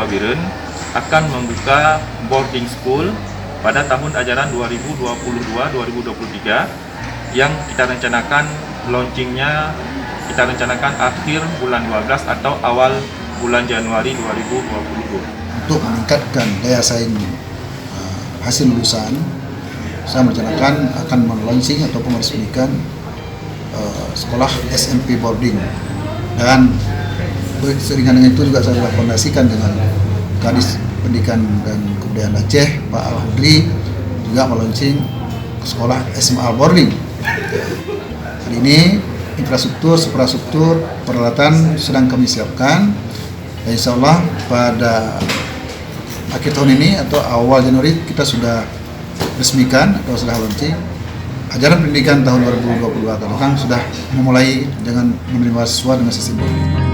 Bireuen akan membuka boarding school pada tahun ajaran 2022-2023 yang kita rencanakan launchingnya akhir bulan 12 atau awal bulan Januari 2022. Untuk meningkatkan daya saing hasil lulusan, saya merencanakan akan meluncing atau meresmikan sekolah SMP boarding, dan seringan dengan itu juga saya fondasikan dengan Kadis Pendidikan dan Kebudayaan Aceh, Pak Idris, juga meluncing sekolah SMA boarding. Hari ini infrastruktur, peralatan sedang kami siapkan, dan insya Allah pada akhir tahun ini atau awal Januari kita sudah resmikan atau sudah launching ajaran pendidikan tahun 2022 akan sudah memulai dengan menerima siswa dengan sistem boarding.